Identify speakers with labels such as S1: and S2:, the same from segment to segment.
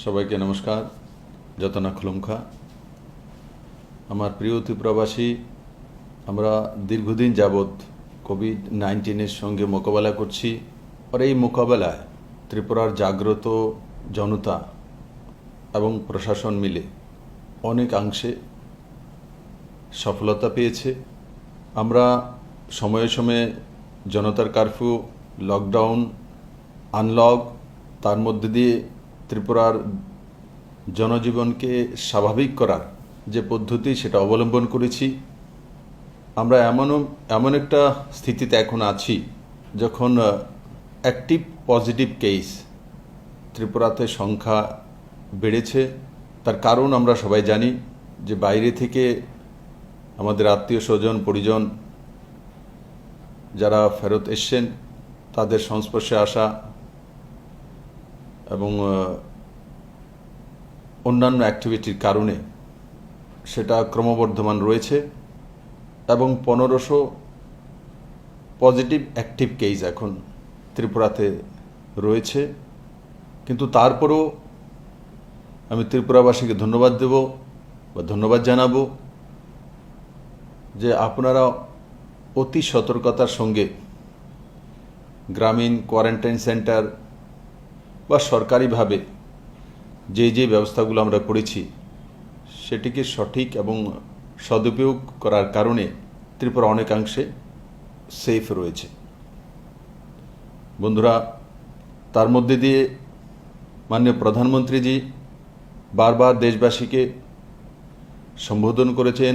S1: সবাইকে নমস্কার। যতনা খুলুমখা। আমার প্রিয় ত্রিপুরাবাসী, আমরা দীর্ঘদিন যাবৎ কোভিড-19 সঙ্গে মোকাবেলা করছি। আর এই মোকাবেলায় ত্রিপুরার জাগ্রত জনতা এবং প্রশাসন মিলে অনেকাংশে সফলতা পেয়েছে। আমরা সময়ে সময়ে জনতার কারফিউ, লকডাউন, আনলক, তার মধ্যে দিয়ে ত্রিপুরার জনজীবনকে স্বাভাবিক করার যে পদ্ধতি সেটা অবলম্বন করেছি। আমরা এমন একটা স্থিতিতে এখন আছি যখন অ্যাক্টিভ পজিটিভ কেস ত্রিপুরাতে সংখ্যা বেড়েছে। তার কারণ আমরা সবাই জানি যে বাইরে থেকে আমাদের আত্মীয় স্বজন পরিজন যারা ফেরত এসছেন তাদের সংস্পর্শে আসা এবং অন্যান্য অ্যাক্টিভিটির কারণে সেটা ক্রমবর্ধমান রয়েছে এবং 1500 পজিটিভ অ্যাক্টিভ কেস এখন ত্রিপুরাতে রয়েছে। কিন্তু তারপরেও আমি ত্রিপুরাবাসীকে ধন্যবাদ দেব বা ধন্যবাদ জানাবো যে আপনারা অতি সতর্কতার সঙ্গে গ্রামীণ কোয়ারেন্টাইন সেন্টার বা সরকারিভাবে যে ব্যবস্থাগুলো আমরা করেছি সেটিকে সঠিক এবং সদুপয়োগ করার কারণে ত্রিপুরা অনেকাংশে সেফ রয়েছে। বন্ধুরা, তার মধ্যে দিয়ে মাননীয় প্রধানমন্ত্রীজি বারবার দেশবাসীকে সম্বোধন করেছেন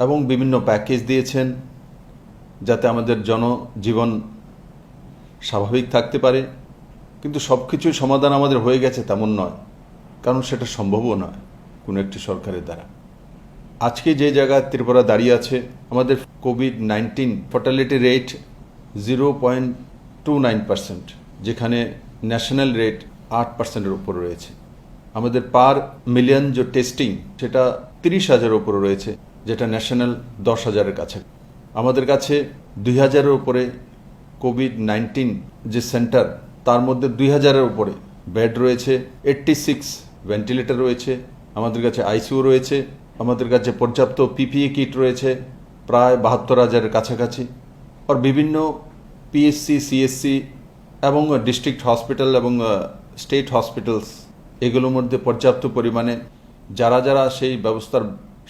S1: এবং বিভিন্ন প্যাকেজ দিয়েছেন যাতে আমাদের জনজীবন স্বাভাবিক থাকতে পারে। কিন্তু সব কিছুই সমাধান আমাদের হয়ে গেছে তেমন নয়, কারণ সেটা সম্ভবও নয় কোনো একটি সরকারের দ্বারা। আজকে যে জায়গায় ত্রিপুরা দাঁড়িয়ে আছে, আমাদের কোভিড-19 ফর্টালিটি রেট 0.29%, যেখানে ন্যাশনাল রেট 8%-এর উপর রয়েছে। আমাদের পার মিলিয়ন যে টেস্টিং সেটা 30,000-এর উপরে রয়েছে, যেটা ন্যাশনাল 10,000-এর কাছে। আমাদের কাছে 2,000-এর উপরে কোভিড-19 যে সেন্টার, তার মধ্যে 2,000-এর উপরে বেড রয়েছে, 86 ভেন্টিলেটর রয়েছে, আমাদের কাছে আইসিইউ রয়েছে, আমাদের কাছে পর্যাপ্ত পিপিই কিট রয়েছে প্রায় 72,000-এর কাছাকাছি। আর বিভিন্ন পিএসসি, সিএসসি এবং ডিস্ট্রিক্ট হসপিটাল এবং স্টেট হসপিটালস, এগুলোর মধ্যে পর্যাপ্ত পরিমাণে যারা সেই ব্যবস্থার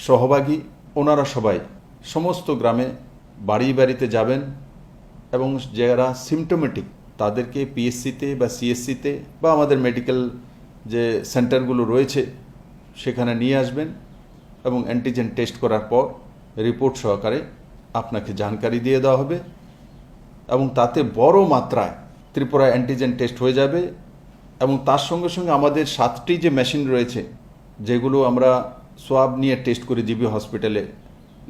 S1: সহভাগী ওনারা সবাই সমস্ত গ্রামে বাড়িতে যাবেন এবং যারা সিমটোমেটিক তাদেরকে পিএসসিতে বা সিএসসিতে বা আমাদের মেডিকেল যে সেন্টারগুলো রয়েছে সেখানে নিয়ে আসবেন এবং অ্যান্টিজেন টেস্ট করার পর রিপোর্ট সহকারে আপনাকে জানকারি দিয়ে দেওয়া হবে এবং তাতে বড় মাত্রায় ত্রিপুরা অ্যান্টিজেন টেস্ট হয়ে যাবে। এবং তার সঙ্গে সঙ্গে আমাদের 7টি যে মেশিন রয়েছে যেগুলো আমরা সোয়াব নিয়ে টেস্ট করি জিবি হসপিটালে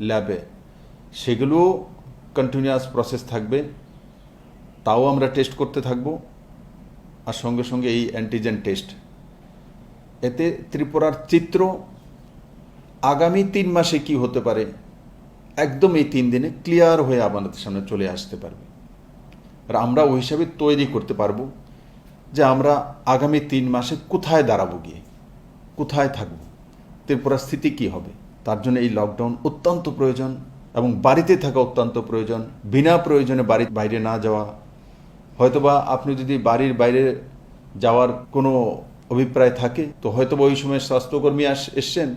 S1: ল্যাবে, সেগুলোও কন্টিনিউয়াস প্রসেস থাকবে, তাও আমরা টেস্ট করতে থাকব। আর সঙ্গে সঙ্গে এই অ্যান্টিজেন টেস্ট, এতে ত্রিপুরার চিত্র আগামী 3 মাসে কি হতে পারে একদম এই 3 দিনে ক্লিয়ার হয়ে আমাদের সামনে চলে আসতে পারবে। আর আমরা ওই হিসাবে তৈরি করতে পারবো যে আমরা আগামী 3 মাসে কোথায় দাঁড়াবো, গিয়ে কোথায় থাকব, ত্রিপুরার স্থিতি কি হবে। তার জন্য এই লকডাউন অত্যন্ত প্রয়োজন এবং বাড়িতে থাকা অত্যন্ত প্রয়োজন। বিনা প্রয়োজনে বাড়ির বাইরে না যাওয়া। হয়তোবা আপনি যদি বাড়ির বাইরে যাওয়ার কোনো অভিপ্রায় থাকে তো হয়তোবা ওই সময় স্বাস্থ্যকর্মী এসছেন,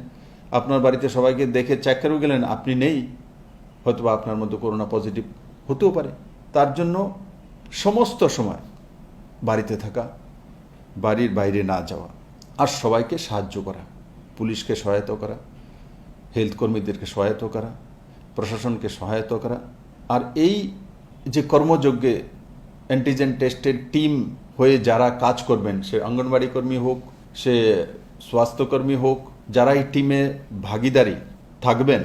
S1: আপনার বাড়িতে সবাইকে দেখে চেক করেও গেলেন, আপনি নেই, হয়তোবা আপনার মধ্যে করোনা পজিটিভ হতেও পারে। তার জন্য সমস্ত সময় বাড়িতে থাকা, বাড়ির বাইরে না যাওয়া, আর সবাইকে সাহায্য করা, পুলিশকে সহায়তা করা, হেলথ কর্মীদেরকে সহায়তা করা, প্রশাসনকে সহায়তা করা। আর এই যে কর্মযজ্ঞে অ্যান্টিজেন টেস্টের টিম হয়ে যারা কাজ করবেন, সে অঙ্গনবাড়ি কর্মী হোক, সে স্বাস্থ্যকর্মী হোক, যারা এই টিমে ভাগিদারি থাকবেন,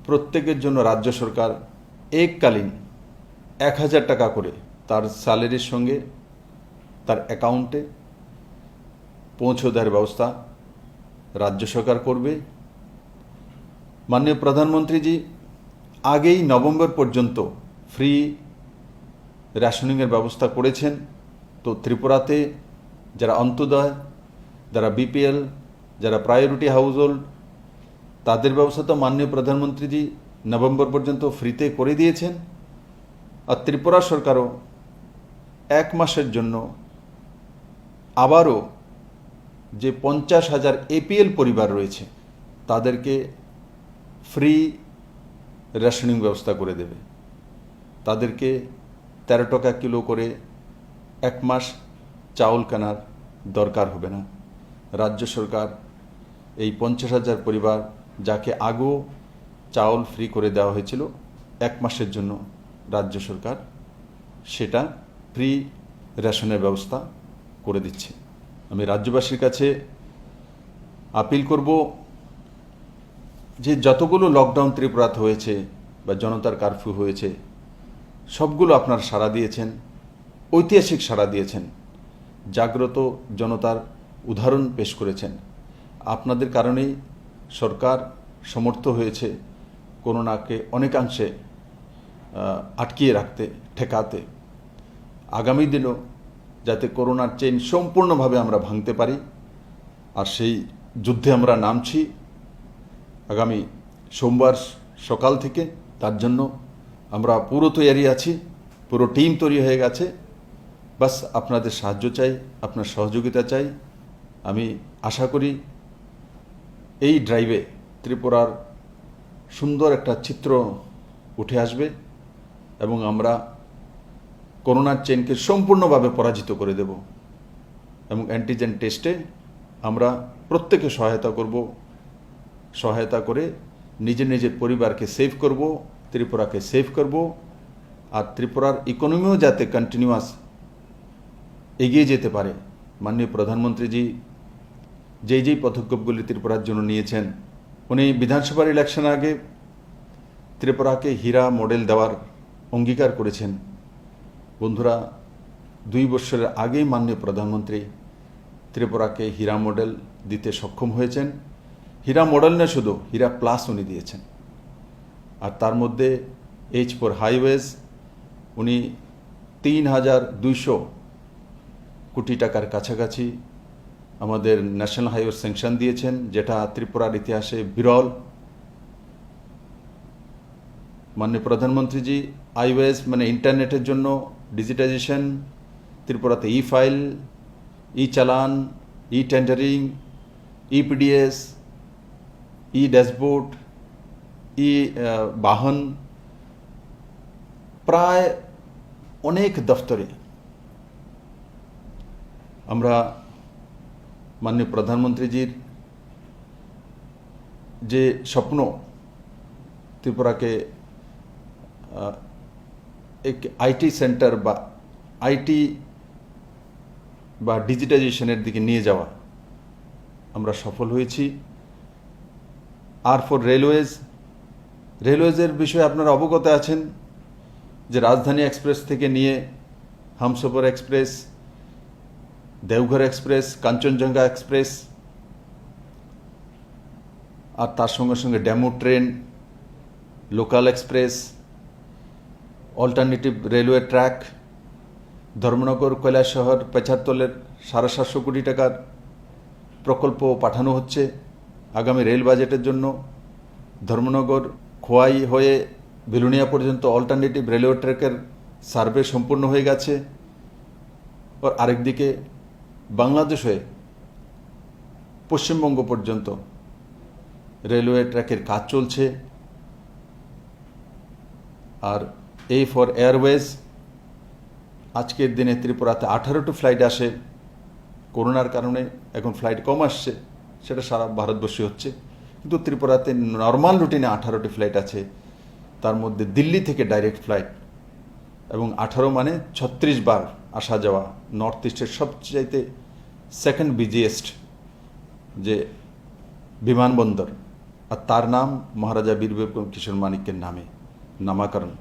S1: প্রত্যেকের জন্য রাজ্য সরকার এককালীন 1,000 টাকা করে তার স্যালারির সঙ্গে তার অ্যাকাউন্টে পৌঁছে দেওয়ার ব্যবস্থা রাজ্য সরকার করবে। মাননীয় প্রধানমন্ত্রীজি আগেই নভেম্বর পর্যন্ত ফ্রি রেশনিংয়ের ব্যবস্থা করেছেন। তো ত্রিপুরাতে যারা অন্তোদয় যারা বিপিএল, যারা প্রায়োরিটি হাউস হোল্ড, তাদের ব্যবস্থা তো মাননীয় প্রধানমন্ত্রীজি নভেম্বর পর্যন্ত ফ্রিতে করে দিয়েছেন। আর ত্রিপুরা সরকারও 1 মাসের জন্য আবারও যে 50,000 এপিএল পরিবার রয়েছে তাদেরকে ফ্রি রেশনিং ব্যবস্থা করে দেবে। তাদেরকে 13 টাকা কিলো করে 1 মাস চাউল কেনার দরকার হবে না। রাজ্য সরকার এই 50,000 পরিবার যাকে আগেও চাউল ফ্রি করে দেওয়া হয়েছিল 1 মাসের জন্য, রাজ্য সরকার সেটা ফ্রি রেশনের ব্যবস্থা করে দিচ্ছে। আমি রাজ্যবাসীর কাছে আপিল করব যে যতগুলো লকডাউন ত্রিপুরাতে হয়েছে বা জনতার কারফিউ হয়েছে সবগুলো আপনারা সাড়া দিয়েছেন, ঐতিহাসিক সাড়া দিয়েছেন, জাগ্রত জনতার উদাহরণ পেশ করেছেন। আপনাদের কারণেই সরকার সমর্থ হয়েছে করোনাকে অনেকাংশে আটকিয়ে রাখতে, ঠেকাতে। আগামী দিনও যাতে করোনার চেইন সম্পূর্ণভাবে আমরা ভাঙতে পারি, আর সেই যুদ্ধে আমরা নামছি আগামী সোমবার সকাল থেকে। তার জন্য আমরা পুরো তৈরি আছি, পুরো টিম তৈরি হয়ে গেছে। বাস আপনাদের সাহায্য চাই, আপনার সহযোগিতা চাই। আমি আশা করি এই ড্রাইভে ত্রিপুরার সুন্দর একটা চিত্র উঠে আসবে এবং আমরা করোনার চেইনকে সম্পূর্ণভাবে পরাজিত করে দেব এবং অ্যান্টিজেন টেস্টে আমরা প্রত্যেকে সহায়তা করব। সহায়তা করে নিজের নিজের পরিবারকে সেভ করব, ত্রিপুরাকে সেভ করব। আর ত্রিপুরার ইকোনমিও যাতে কন্টিনিউয়াস এগিয়ে যেতে পারে। মাননীয় প্রধানমন্ত্রীজি যেই পদক্ষেপগুলি ত্রিপুরার জন্য নিয়েছেন, উনি বিধানসভার ইলেকশন আগে ত্রিপুরাকে হীরা মডেল দেওয়ার অঙ্গীকার করেছেন। বন্ধুরা, 2 বছরের আগেই মাননীয় প্রধানমন্ত্রী ত্রিপুরাকে হীরা মডেল দিতে সক্ষম হয়েছেন। হীরা মডেল না, শুধু হীরা প্লাস উনি দিয়েছেন। আর তার মধ্যে H4 হাইওয়েজ উনি 3,200 কোটি টাকার কাছাকাছি আমাদের ন্যাশনাল হাইওয়ে স্যাংশন দিয়েছেন, যেটা ত্রিপুরার ইতিহাসে বিরল। মাননীয় প্রধানমন্ত্রীজি হাইওয়েজ মানে ইন্টারনেটের জন্য ডিজিটাইজেশন, ত্রিপুরাতে ফাইল, চালান, টেন্ডারিং, পিডিএস, ড্যাশবোর্ড, বাহন, প্রায় অনেক দফতরে আমরা মাননীয় প্রধানমন্ত্রীজির যে স্বপ্ন ত্রিপুরাকে এক আইটি সেন্টার বা আইটি বা ডিজিটাইজেশনের দিকে নিয়ে যাওয়া, আমরা সফল হয়েছি। আর ফর রেলওয়েজের বিষয়ে আপনারা অবগত আছেন যে রাজধানী এক্সপ্রেস থেকে নিয়ে Humsafar express, Deoghar express, Kanchenjunga express, আর তার সঙ্গে সঙ্গে demo train, local express, alternative railway track, Dharmanagar Kailashahar 75-এর 750 কোটি টাকার প্রকল্প পাঠানো হচ্ছে আগামী রেল বাজেটের জন্য। ধর্মনগর খোয়াই হয়ে বিলুনিয়া পর্যন্ত অল্টারনেটিভ রেলওয়ে ট্র্যাকের সার্ভে সম্পূর্ণ হয়ে গেছে। আর আরেকদিকে বাংলাদেশ হয়ে পশ্চিমবঙ্গ পর্যন্ত রেলওয়ে ট্র্যাকের কাজ চলছে। আর ফর এয়ারওয়েজ, আজকের দিনে ত্রিপুরাতে 18টি ফ্লাইট আসে। করোনার কারণে এখন ফ্লাইট কম আসছে, সেটা সারা ভারতবর্ষে হচ্ছে, কিন্তু ত্রিপুরাতে নর্মাল রুটিনে 18টি ফ্লাইট আছে। তার মধ্যে দিল্লি থেকে ডাইরেক্ট ফ্লাইট এবং 18 মানে 36 বার আসা যাওয়া। নর্থ ইস্টের সবচাইতে সেকেন্ড বিজিয়েস্ট যে বিমানবন্দর, আর তার নাম মহারাজা বীর বিক্রম কিশোর মানিক্যের নামে নামাকরণ।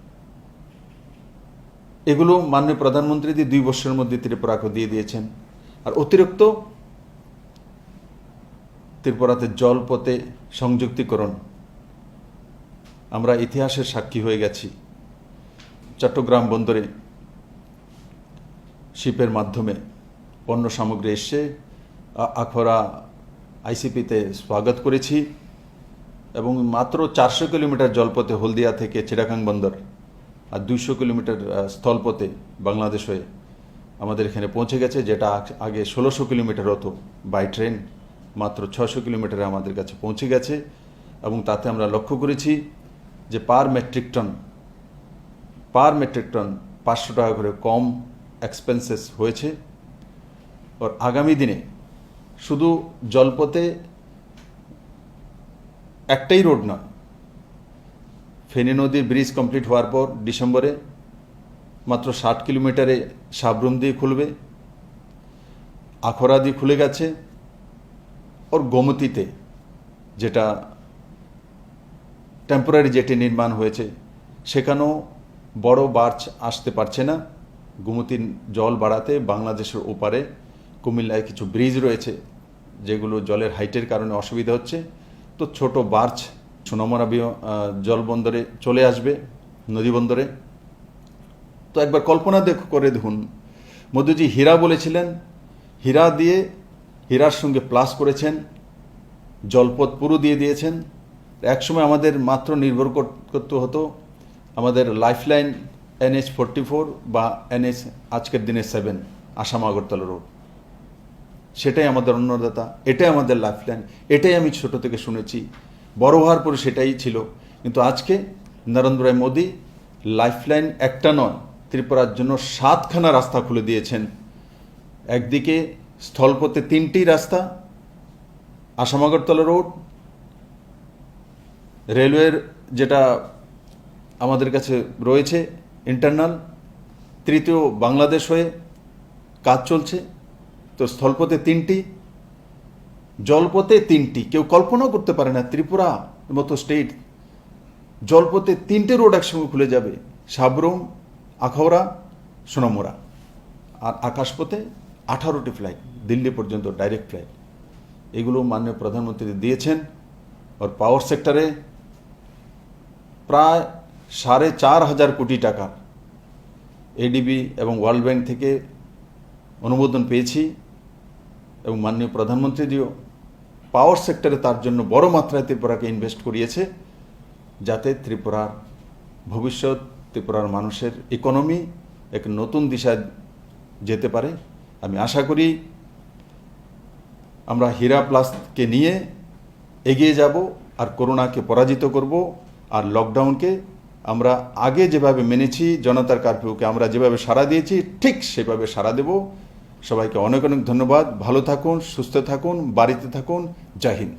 S1: এগুলো মাননীয় প্রধানমন্ত্রী 2 বছরের মধ্যে ত্রিপুরাকে দিয়ে দিয়েছেন। আর অতিরিক্ত ত্রিপুরাতে জলপথে সংযুক্তিকরণ, আমরা ইতিহাসের সাক্ষী হয়ে গেছি। চট্টগ্রাম বন্দরে শিপের মাধ্যমে পণ্য সামগ্রী এসে আখড়া আইসিপিতে স্বাগত করেছি এবং মাত্র 400 কিলোমিটার জলপথে হলদিয়া থেকে চিটাগাং বন্দর আর 200 কিলোমিটার স্থলপথে বাংলাদেশ হয়ে আমাদের এখানে পৌঁছে গেছে, যেটা আগে 1600 কিলোমিটার হতো বাই ট্রেন, মাত্র 600 কিলোমিটারে আমাদের কাছে পৌঁছে গেছে। এবং তাতে আমরা লক্ষ্য করেছি যে পার মেট্রিক টন 500 টাকা করে কম এক্সপেন্সেস হয়েছে। আর আগামী দিনে শুধু জলপথে একটাই রোড নয়, ফেনী নদীর ব্রিজ কমপ্লিট হওয়ার পর ডিসেম্বরে মাত্র 60 কিলোমিটারে সাবরুম দিয়ে খুলবে, আখড়া দিয়ে খুলে গেছে। ওর গোমতীতে যেটা টেম্পোরারি জেটি নির্মাণ হয়েছে সেখানেও বড় বার্চ আসতে পারছে না। গোমতীর জল বাড়াতে বাংলাদেশের ওপারে কুমিল্লায় কিছু ব্রিজ রয়েছে যেগুলো জলের হাইটের কারণে অসুবিধা হচ্ছে, তো ছোট বার্চ সোনামুড়া জলবন্দরে চলে আসবে, নদী বন্দরে। তো একবার কল্পনা করে দেখুন, মোদিজি হীরা বলেছিলেন, হীরার সঙ্গে প্লাস করেছেন, জলপথ পুরো দিয়ে দিয়েছেন। একসময় আমাদের মাত্র নির্ভর করতে হতো আমাদের লাইফলাইন NH-44 বা NH আজকের দিনে 7 আসাম আগরতলা রোড, সেটাই আমাদের অন্নদাতা, এটাই আমাদের লাইফলাইন। এটাই আমি ছোট থেকে শুনেছি, বড় হওয়ার পরে সেটাই ছিল। কিন্তু আজকে নরেন্দ্র মোদী লাইফলাইন একটা নয়, ত্রিপুরার জন্য 7খানা রাস্তা খুলে দিয়েছেন। একদিকে স্থলপথে 3টি রাস্তা, আসাম আগরতলা রোড, রেলওয়ের যেটা আমাদের কাছে রয়েছে ইন্টারনাল, তৃতীয় বাংলাদেশ হয়ে কাজ চলছে। তো স্থলপথে 3টি, জলপথে 3টি। কেউ কল্পনাও করতে পারে না ত্রিপুরা মতো স্টেট জলপথে 3টে রোড একসঙ্গে খুলে যাবে, সাবরুম, আখাউড়া, সোনামুড়া। আর আকাশপথে 18টি ফ্লাইট, দিল্লি পর্যন্ত ডাইরেক্ট ফ্লাইট। এগুলো মাননীয় প্রধানমন্ত্রী দিয়েছেন। আর পাওয়ার সেক্টরে প্রায় 4,500 কোটি টাকা এডিবি এবং ওয়ার্ল্ড ব্যাংক থেকে অনুমোদন পেয়েছি এবং মাননীয় প্রধানমন্ত্রীও পাওয়ার সেক্টরে তার জন্য বড় মাত্রায় ত্রিপুরাকে ইনভেস্ট করিয়েছে, যাতে ত্রিপুরার ভবিষ্যৎ, ত্রিপুরার মানুষের ইকোনমি এক নতুন দিশায় যেতে পারে। আমি আশা করি আমরা হীরা প্লাসকে নিয়ে এগিয়ে যাব আর করোনাকে পরাজিত করব। আর লকডাউনকে আমরা আগে যেভাবে মেনেছি, জনতার কারফিউকে আমরা যেভাবে সাড়া দিয়েছি ঠিক সেভাবে সাড়া দেব। সবাইকে অনেক অনেক ধন্যবাদ। ভালো থাকুন, সুস্থ থাকুন, বাড়িতে থাকুন। জয় হিন্দ।